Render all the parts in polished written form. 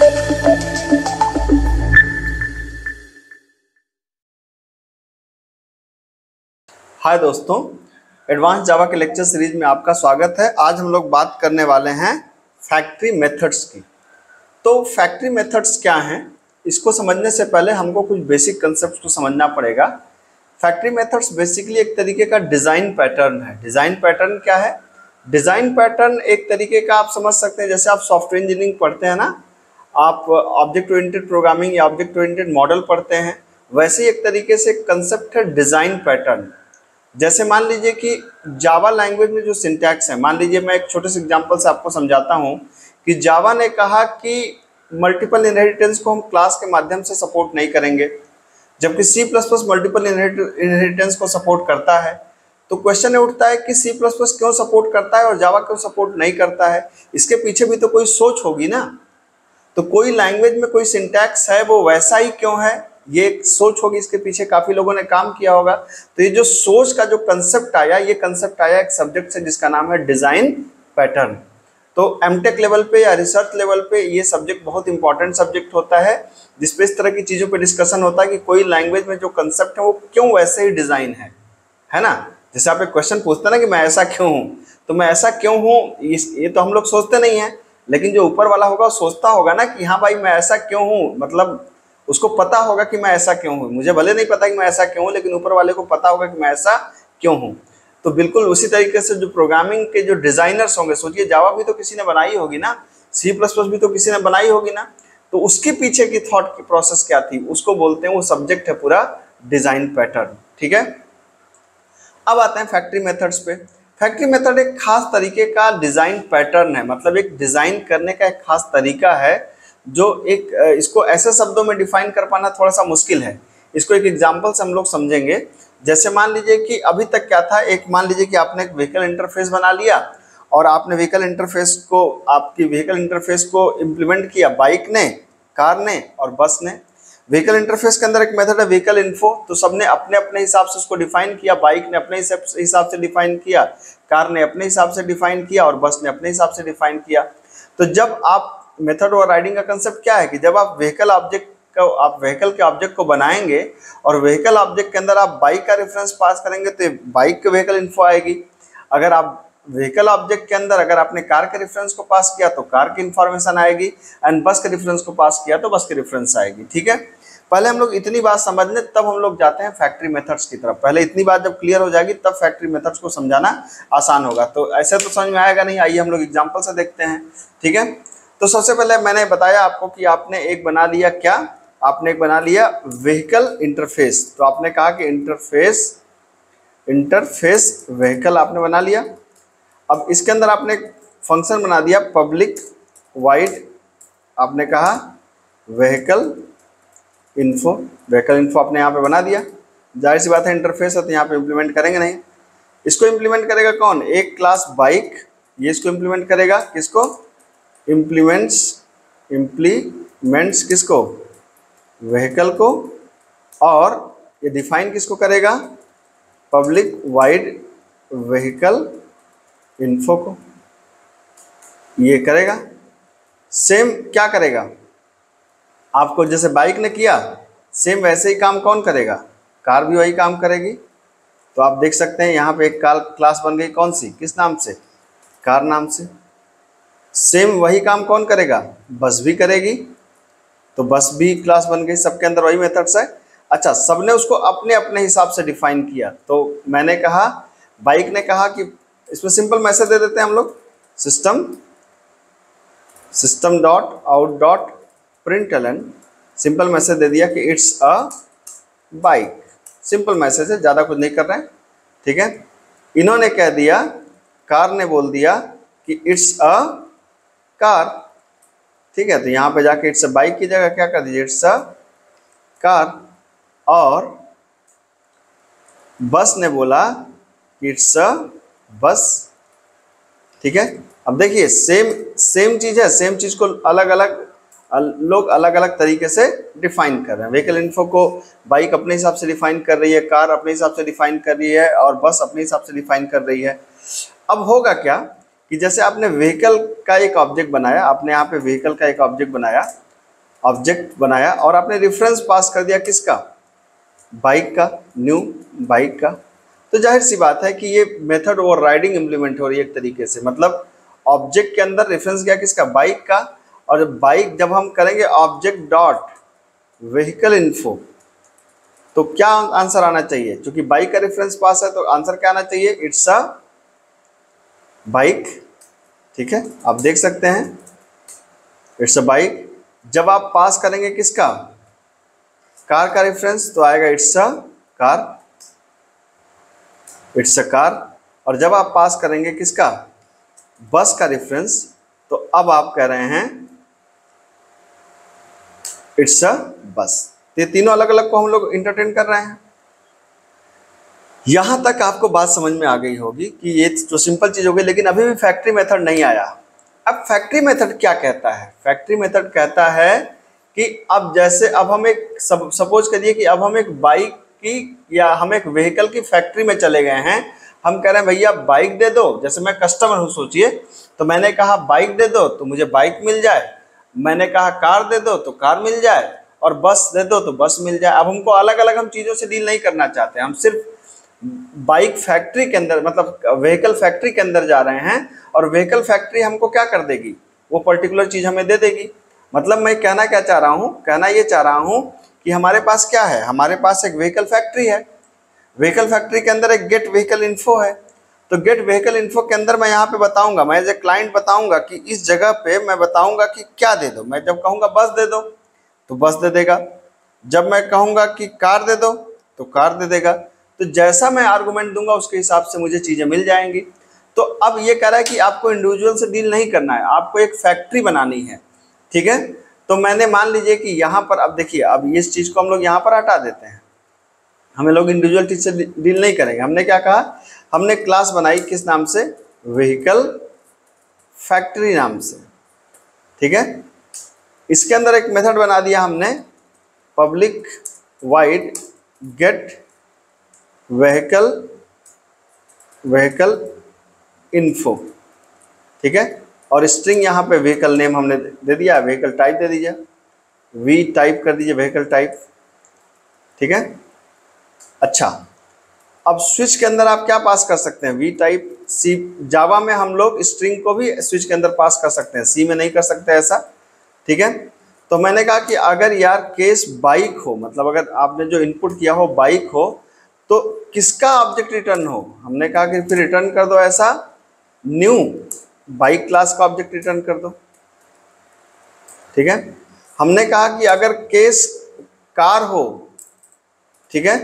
हाय दोस्तों, एडवांस जावा के lecture series में आपका स्वागत है। आज हम लोग बात करने वाले हैं फैक्ट्री मेथड्स की। तो फैक्ट्री मेथड्स क्या हैं, इसको समझने से पहले हमको कुछ बेसिक कंसेप्ट को समझना पड़ेगा। फैक्ट्री मेथड्स बेसिकली एक तरीके का डिज़ाइन पैटर्न है। डिज़ाइन पैटर्न क्या है? डिज़ाइन पैटर्न एक तरीके का आप समझ सकते हैं, जैसे आप सॉफ्टवेयर इंजीनियरिंग पढ़ते हैं ना, आप ऑब्जेक्ट ओरिएंटेड प्रोग्रामिंग या ऑब्जेक्ट ओरिएंटेड मॉडल पढ़ते हैं, वैसे ही एक तरीके से कंसेप्ट है डिज़ाइन पैटर्न। जैसे मान लीजिए कि जावा लैंग्वेज में जो सिंटैक्स है, मान लीजिए मैं एक छोटे से एग्जांपल से आपको समझाता हूं कि जावा ने कहा कि मल्टीपल इनहेरिटेंस को हम क्लास के माध्यम से सपोर्ट नहीं करेंगे, जबकि C plus plus multiple inheritance को सपोर्ट करता है। तो क्वेश्चन ये उठता है कि सी प्लस प्लस क्यों सपोर्ट करता है और जावा क्यों सपोर्ट नहीं करता है? इसके पीछे भी तो कोई सोच होगी ना। तो कोई लैंग्वेज में कोई सिंटैक्स है वो वैसा ही क्यों है, ये एक सोच होगी, इसके पीछे काफ़ी लोगों ने काम किया होगा। तो ये जो सोच का जो कंसेप्ट आया, ये कंसेप्ट आया एक सब्जेक्ट से जिसका नाम है डिज़ाइन पैटर्न। तो एमटेक लेवल पे या रिसर्च लेवल पे ये सब्जेक्ट बहुत इंपॉर्टेंट सब्जेक्ट होता है, जिसपे इस तरह की चीज़ों पे डिस्कशन होता है कि कोई लैंग्वेज में जो कंसेप्ट है वो क्यों वैसे ही डिज़ाइन है ना। जैसे आप एक क्वेश्चन पूछते हैं ना कि मैं ऐसा क्यों हूँ, तो मैं ऐसा क्यों हूँ, ये तो हम लोग सोचते नहीं हैं, लेकिन जो ऊपर वाला होगा वो सोचता होगा ना कि हाँ भाई मैं ऐसा क्यों हूँ, मतलब उसको पता होगा कि मैं ऐसा क्यों हूँ। मुझे भले नहीं पता कि मैं ऐसा क्यों हूँ, लेकिन ऊपर वाले को पता होगा कि मैं ऐसा क्यों हूँ। तो बिल्कुल उसी तरीके से जो प्रोग्रामिंग के जो डिज़ाइनर्स होंगे, सोचिए जावा भी तो किसी ने बनाई होगी ना, सी प्लस प्लस भी तो किसी ने बनाई होगी ना, तो उसके पीछे की थॉट की प्रोसेस क्या थी, उसको बोलते हैं, वो सब्जेक्ट है पूरा डिज़ाइन पैटर्न। ठीक है, अब आते हैं फैक्ट्री मेथड्स पे। फैक्ट्री मेथड एक खास तरीके का डिज़ाइन पैटर्न है, मतलब एक डिज़ाइन करने का एक खास तरीका है जो एक इसको ऐसे शब्दों में डिफाइन कर पाना थोड़ा सा मुश्किल है। इसको एक एग्जांपल से हम लोग समझेंगे। जैसे मान लीजिए कि अभी तक क्या था, एक मान लीजिए कि आपने एक व्हीकल इंटरफेस बना लिया और आपने व्हीकल इंटरफेस को इम्प्लीमेंट किया बाइक ने, कार ने और बस ने। व्हीकल इंटरफेस के अंदर एक मेथड है व्हीकल इन्फो, तो सबने अपने अपने हिसाब से उसको डिफाइन किया। बाइक ने अपने हिसाब से डिफाइन किया, कार ने अपने हिसाब से डिफाइन किया और बस ने अपने हिसाब से डिफाइन किया। तो जब आप मेथड ओवरराइडिंग का कंसेप्ट क्या है कि जब आप व्हीकल के ऑब्जेक्ट को बनाएंगे और व्हीकल ऑब्जेक्ट के अंदर आप बाइक का रेफरेंस पास करेंगे तो बाइक के व्हीकल इन्फो आएगी। अगर आप व्हीकल ऑब्जेक्ट के अंदर अगर आपने कार के रेफरेंस को पास किया तो कार की इंफॉर्मेशन आएगी, एंड बस के रेफरेंस को पास किया तो बस के रेफरेंस आएगी। ठीक है, पहले हम लोग इतनी बात समझ लें, तब हम लोग जाते हैं फैक्ट्री मेथड्स की तरफ। पहले इतनी बात जब क्लियर हो जाएगी तब फैक्ट्री मेथड्स को समझाना आसान होगा। तो ऐसे तो समझ में आएगा नहीं, आइए हम लोग एग्जांपल से देखते हैं। ठीक है, तो सबसे पहले मैंने बताया आपको कि आपने एक बना लिया, क्या आपने एक बना लिया व्हीकल इंटरफेस। तो आपने कहा कि इंटरफेस व्हीकल आपने बना लिया। अब इसके अंदर आपने एक फंक्शन बना दिया पब्लिक वाइड, आपने कहा व्हीकल इन्फो आपने यहाँ पे बना दिया। जाहिर सी बात है इंटरफेस है तो यहाँ पे इम्प्लीमेंट करेंगे नहीं। इसको इम्प्लीमेंट करेगा कौन? एक क्लास बाइक, ये इसको इम्प्लीमेंट करेगा। किसको? इम्प्लीमेंट्स किसको? व्हीकल को। और ये डिफाइन किसको करेगा? पब्लिक वाइड व्हीकल इन्फो को, ये करेगा। सेम क्या करेगा? आपको जैसे बाइक ने किया सेम वैसे ही काम कौन करेगा? कार भी वही काम करेगी। तो आप देख सकते हैं यहाँ पे एक क्लास बन गई, कौन सी, किस नाम से? कार नाम से। सेम वही काम कौन करेगा? बस भी करेगी, तो बस भी क्लास बन गई, सबके अंदर वही मेथड्स है। अच्छा, सबने उसको अपने अपने हिसाब से डिफाइन किया। तो मैंने कहा, बाइक ने कहा कि इसमें सिंपल मैसेज दे देते हैं हम लोग, system dot out dot println, simple message दे दिया कि it's a bike. Simple message है, ज़्यादा कुछ नहीं कर रहे हैं। ठीक है, इन्होंने कह दिया, कार ने बोल दिया कि इट्स अ कार। ठीक है, तो यहाँ पे जाके इट्स अ बाइक की जगह क्या कर दीजिए, इट्स अ कार। और बस ने बोला कि इट्स अ बस। ठीक है, अब देखिए सेम चीज़ है, सेम चीज़ को लोग अलग अलग तरीके से डिफाइन कर रहे हैं। व्हीकल इन्फो को बाइक अपने हिसाब से डिफाइन कर रही है, कार अपने हिसाब से डिफाइन कर रही है और बस अपने हिसाब से डिफाइन कर रही है। अब होगा क्या कि जैसे आपने व्हीकल का एक ऑब्जेक्ट बनाया, आपने यहाँ पे व्हीकल का एक ऑब्जेक्ट बनाया, ऑब्जेक्ट बनाया और आपने रेफरेंस पास कर दिया किसका, बाइक का, न्यू बाइक का। तो जाहिर सी बात है कि ये मेथड ओवरराइडिंग इंप्लीमेंट हो रही है एक तरीके से, मतलब ऑब्जेक्ट के अंदर रेफरेंस गया किसका, बाइक का, और बाइक जब हम करेंगे ऑब्जेक्ट डॉट व्हीकल इन्फो तो क्या आंसर आना चाहिए, क्योंकि बाइक का रेफरेंस पास है तो आंसर क्या आना चाहिए, इट्स अ बाइक। ठीक है, आप देख सकते हैं इट्स अ बाइक। जब आप पास करेंगे किसका, कार का रेफरेंस तो आएगा it's a car, it's a car. और जब आप पास करेंगे किसका, बस का रेफरेंस, तो अब आप कह रहे हैं इट्स अ बस। ये तीनों अलग अलग को हम लोग इंटरटेन कर रहे हैं। यहां तक आपको बात समझ में आ गई होगी कि ये तो सिंपल चीज हो गई, लेकिन अभी भी फैक्ट्री मेथड नहीं आया। अब फैक्ट्री मेथड क्या कहता है, फैक्ट्री मेथड कहता है कि अब जैसे अब हम एक सपोज करिए कि अब हम एक बाइक की या हम एक व्हीकल की फैक्ट्री में चले गए हैं। हम कह रहे हैं भैया बाइक दे दो, जैसे मैं कस्टमर हूँ सोचिए, तो मैंने कहा बाइक दे दो तो मुझे बाइक मिल जाए, मैंने कहा कार दे दो तो कार मिल जाए, और बस दे दो तो बस मिल जाए। अब हमको अलग अलग हम चीज़ों से डील नहीं करना चाहते, हम सिर्फ बाइक फैक्ट्री के अंदर मतलब व्हीकल फैक्ट्री के अंदर जा रहे हैं, और व्हीकल फैक्ट्री हमको क्या कर देगी, वो पर्टिकुलर चीज़ हमें दे देगी। मतलब मैं कहना क्या चाह रहा हूँ, कहना ये चाह रहा हूँ कि हमारे पास क्या है, हमारे पास एक व्हीकल फैक्ट्री है, व्हीकल फैक्ट्री के अंदर एक गेट व्हीकल इन्फो है। तो गेट व्हीकल इन्फो के अंदर मैं यहाँ पे बताऊंगा, मैं एज ए क्लाइंट बताऊंगा कि इस जगह पे मैं बताऊंगा कि क्या दे दो। मैं जब कहूँगा बस दे दो तो बस दे देगा, जब मैं कहूँगा कि कार दे दो तो कार दे देगा। तो जैसा मैं आर्गूमेंट दूंगा उसके हिसाब से मुझे चीज़ें मिल जाएंगी। तो अब ये कह रहा है कि आपको इंडिविजुअल से डील नहीं करना है, आपको एक फैक्ट्री बनानी है। ठीक है, तो मैंने मान लीजिए कि यहाँ पर अब देखिए, अब इस चीज़ को हम लोग यहाँ पर हटा देते हैं, हमें लोग इंडिविजुअल चीज से डील नहीं करेंगे। हमने क्या कहा, हमने क्लास बनाई किस नाम से, व्हीकल फैक्ट्री नाम से। ठीक है, इसके अंदर एक मेथड बना दिया हमने, public void get vehicle info. ठीक है, और स्ट्रिंग यहाँ पे व्हीकल नेम हमने दे दिया, व्हीकल टाइप दे दीजिए, वी टाइप कर दीजिए व्हीकल टाइप। ठीक है, अच्छा, अब स्विच के अंदर आप क्या पास कर सकते हैं, वी टाइप सी। जावा में हम लोग स्ट्रिंग को भी स्विच के अंदर पास कर सकते हैं, सी में नहीं कर सकते ऐसा। ठीक है, तो मैंने कहा कि अगर यार केस बाइक हो, मतलब अगर आपने जो इनपुट किया हो बाइक हो, तो किसका ऑब्जेक्ट रिटर्न हो, हमने कहा कि फिर रिटर्न कर दो ऐसा, न्यू बाइक क्लास का ऑब्जेक्ट रिटर्न कर दो। ठीक है, हमने कहा कि अगर केस कार हो, ठीक है,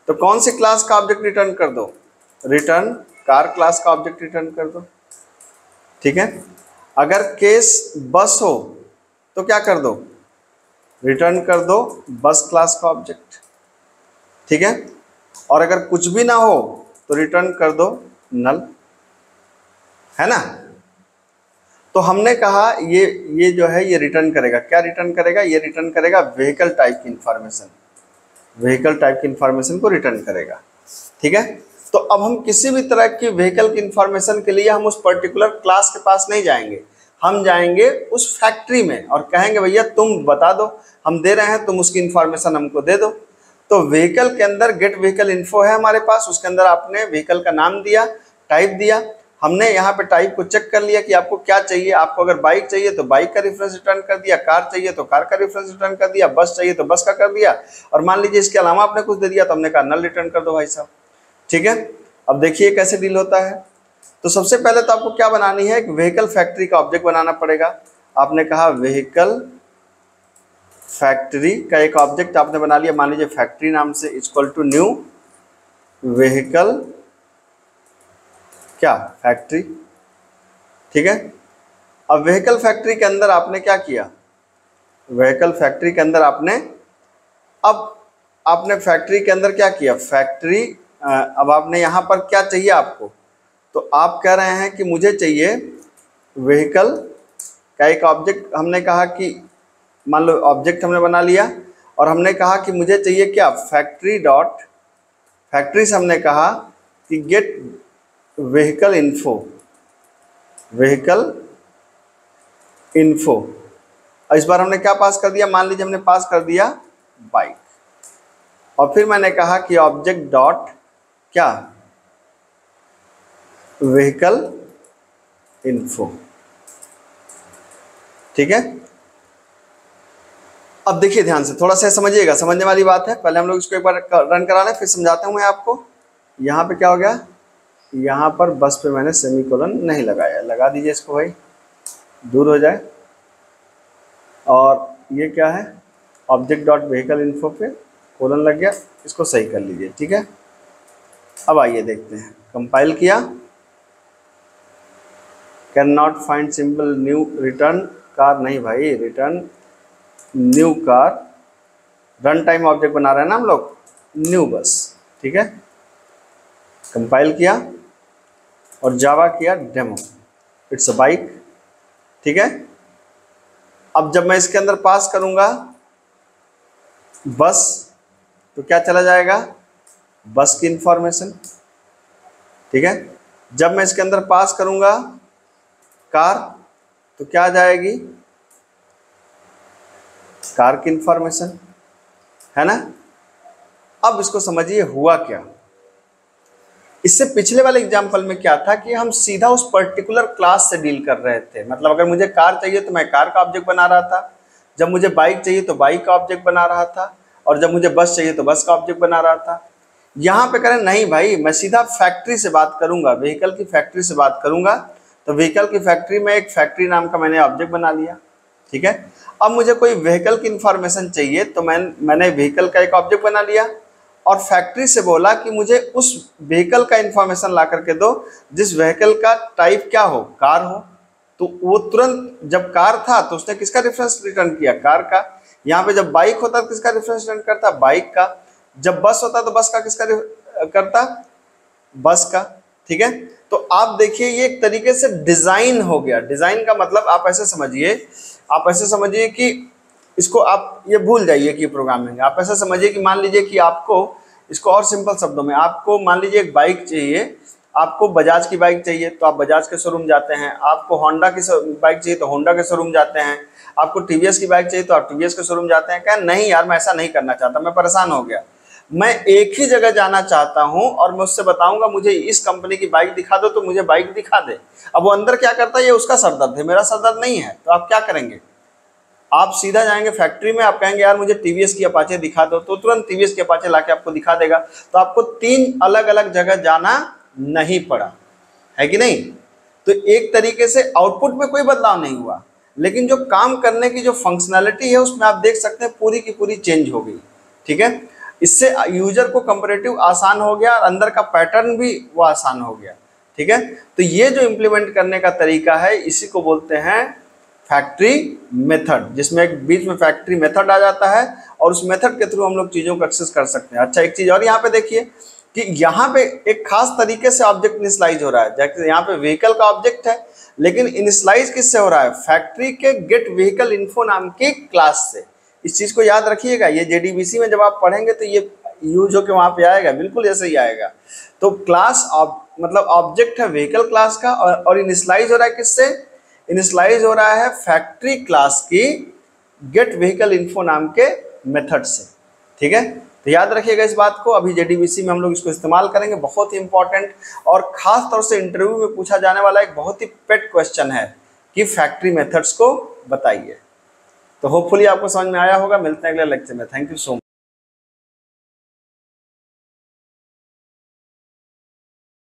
तो कौन सी क्लास का ऑब्जेक्ट रिटर्न कर दो, रिटर्न कार क्लास का ऑब्जेक्ट रिटर्न कर दो। ठीक है, अगर केस बस हो तो क्या कर दो, रिटर्न कर दो बस क्लास का ऑब्जेक्ट। ठीक है, और अगर कुछ भी ना हो तो रिटर्न कर दो नल, है ना। तो हमने कहा ये जो है ये रिटर्न करेगा, क्या रिटर्न करेगा, ये रिटर्न करेगा व्हीकल टाइप की इंफॉर्मेशन, व्हीकल टाइप की इंफॉर्मेशन को रिटर्न करेगा। ठीक है, तो अब हम किसी भी तरह की व्हीकल की इंफॉर्मेशन के लिए हम उस पर्टिकुलर क्लास के पास नहीं जाएंगे, हम जाएंगे उस फैक्ट्री में और कहेंगे भैया तुम बता दो, हम दे रहे हैं, तुम उसकी इंफॉर्मेशन हमको दे दो। तो व्हीकल के अंदर गेट व्हीकल इन्फो है हमारे पास, उसके अंदर आपने व्हीकल का नाम दिया, टाइप दिया, हमने यहाँ पे टाइप को चेक कर लिया कि आपको क्या चाहिए। आपको अगर बाइक चाहिए तो बाइक का रेफरेंस रिटर्न कर दिया, कार चाहिए तो कार का रेफरेंस रिटर्न कर दिया, बस चाहिए तो बस का कर दिया, और मान लीजिए इसके अलावा आपने कुछ दे दिया तो हमने कहा नल रिटर्न कर दो भाई साहब। ठीक है, अब देखिए कैसे डील होता है। तो सबसे पहले तो आपको क्या बनानी है, एक व्हीकल फैक्ट्री का ऑब्जेक्ट बनाना पड़ेगा। आपने कहा व्हीकल फैक्ट्री का एक ऑब्जेक्ट आपने बना लिया, मान लीजिए फैक्ट्री नाम से, इक्वल टू न्यू व्हीकल क्या फैक्ट्री। ठीक है, अब व्हीकल फैक्ट्री के अंदर आपने क्या किया, व्हीकल फैक्ट्री के अंदर आपने फैक्ट्री के अंदर क्या किया, फैक्ट्री। अब आपने यहाँ पर क्या चाहिए आपको, तो आप कह रहे हैं कि मुझे चाहिए व्हीकल का एक ऑब्जेक्ट। हमने कहा कि मान लो ऑब्जेक्ट हमने बना लिया, और हमने कहा कि मुझे चाहिए क्या, फैक्ट्री डॉट फैक्ट्री से हमने कहा कि get vehicle info, vehicle info. और इस बार हमने क्या पास कर दिया, मान लीजिए हमने पास कर दिया बाइक, और फिर मैंने कहा कि ऑब्जेक्ट डॉट क्या, व्हीकल इन्फो। ठीक है, अब देखिए ध्यान से, थोड़ा सा समझिएगा, समझने वाली बात है। पहले हम लोग इसको एक बार रन करा लें, फिर समझाता हूँ मैं आपको। यहाँ पे क्या हो गया, यहाँ पर बस पे मैंने सेमीकोलन नहीं लगाया, लगा दीजिए इसको भाई, दूर हो जाए। और ये क्या है, ऑब्जेक्ट डॉट व्हीकल इन्फो पे कोलन लग गया, इसको सही कर लीजिए। ठीक है, अब आइए देखते हैं, कंपाइल किया, can not find simple new return car, नहीं भाई, return new car, run time object बना रहे हैं ना हम लोग, न्यू बस। ठीक है, कंपाइल किया और जावा किया डेमो, इट्स अ बाइक। ठीक है, अब जब मैं इसके अंदर पास करूंगा बस, तो क्या चला जाएगा, बस की इंफॉर्मेशन। ठीक है, जब मैं इसके अंदर पास करूंगा कार, तो क्या आ जाएगी, कार की इंफॉर्मेशन, है ना। अब इसको समझिए हुआ क्या। इससे पिछले वाले एग्जाम्पल में क्या था कि हम सीधा उस पर्टिकुलर क्लास से डील कर रहे थे। मतलब अगर मुझे कार चाहिए तो मैं कार का ऑब्जेक्ट बना रहा था, जब मुझे बाइक चाहिए तो बाइक का ऑब्जेक्ट बना रहा था, और जब मुझे बस चाहिए तो बस का ऑब्जेक्ट बना रहा था। यहाँ पे करें नहीं भाई, मैं सीधा फैक्ट्री से बात करूंगा, व्हीकल की फैक्ट्री से बात करूंगा। तो व्हीकल की फैक्ट्री में एक फैक्ट्री नाम का मैंने ऑब्जेक्ट बना लिया। ठीक है, अब मुझे कोई व्हीकल की इंफॉर्मेशन चाहिए तो मैंने व्हीकल का एक ऑब्जेक्ट बना लिया, और फैक्ट्री से बोला कि मुझे उस व्हीकल का इंफॉर्मेशन ला करके दो जिस व्हीकल का टाइप क्या हो, कार हो। तो वो तुरंत, जब कार था तो उसने किसका रेफरेंस रिटर्न किया, कार का। यहाँ पे जब बाइक होता तो किसका रेफरेंस रिटर्न करता, बाइक का। जब बस होता तो बस का किसका करता, बस का। ठीक है, तो आप देखिए ये एक तरीके से डिजाइन हो गया। डिजाइन का मतलब आप ऐसे समझिए कि इसको आप ये भूल जाइए कि प्रोग्रामिंग, आप ऐसा समझिए कि मान लीजिए कि आपको, इसको और सिंपल शब्दों में, आपको मान लीजिए एक बाइक चाहिए, आपको बजाज की बाइक चाहिए तो आप बजाज के शोरूम जाते हैं, आपको होंडा की बाइक चाहिए तो होंडा के शोरूम जाते हैं, आपको टीवीएस की बाइक चाहिए तो आप टीवीएस के शोरूम जाते हैं। क्या नहीं यार, मैं ऐसा नहीं करना चाहता, मैं परेशान हो गया, मैं एक ही जगह जाना चाहता हूं और मैं उससे बताऊंगा मुझे इस कंपनी की बाइक दिखा दो तो मुझे बाइक दिखा दे। अब वो अंदर क्या करता है, ये उसका सरदर्द है, मेरा सरदर्द नहीं है। तो आप क्या करेंगे, आप सीधा जाएंगे फैक्ट्री में, आप कहेंगे यार मुझे टीवीएस की अपाचे दिखा दो, तो तुरंत टीवीएस की अपाचे लाके आपको दिखा देगा। तो आपको 3 अलग अलग जगह जाना नहीं पड़ा, है कि नहीं। तो एक तरीके से आउटपुट में कोई बदलाव नहीं हुआ, लेकिन जो काम करने की जो फंक्शनैलिटी है उसमें आप देख सकते हैं पूरी की पूरी चेंज हो गई। ठीक है, इससे यूजर को कंपैरेटिव आसान हो गया और अंदर का पैटर्न भी वो आसान हो गया। ठीक है, तो ये जो इम्प्लीमेंट करने का तरीका है इसी को बोलते हैं फैक्ट्री मेथड, जिसमें एक बीच में फैक्ट्री मेथड आ जाता है और उस मेथड के थ्रू हम लोग चीज़ों को एक्सेस कर सकते हैं। अच्छा, एक चीज़ और यहाँ पे देखिए कि यहाँ पे एक खास तरीके से ऑब्जेक्ट इनिशियलाइज हो रहा है। जैसे यहाँ पे व्हीकल का ऑब्जेक्ट है, लेकिन इनिशियलाइज किससे हो रहा है, फैक्ट्री के गेट व्हीकल इन्फो नाम की क्लास से। इस चीज़ को याद रखिएगा, ये जेडीबीसी में जब आप पढ़ेंगे तो ये यूज होकर वहाँ पे आएगा, बिल्कुल ऐसे ही आएगा। तो क्लास मतलब ऑब्जेक्ट है व्हीकल क्लास का, और इनिशियलाइज हो रहा है किससे, इनिशियलाइज हो रहा है फैक्ट्री क्लास की गेट व्हीकल इन्फो नाम के मेथड से। ठीक है, तो याद रखिएगा इस बात को। अभी जेडीबीसी में हम लोग इसको इस्तेमाल करेंगे, बहुत ही इंपॉर्टेंट और खास तौर से इंटरव्यू में पूछा जाने वाला एक बहुत ही पेट क्वेश्चन है कि फैक्ट्री मेथड्स को बताइए। तो होपफुली आपको समझ में आया होगा। मिलते हैं अगले लेक्चर में। Thank you so much.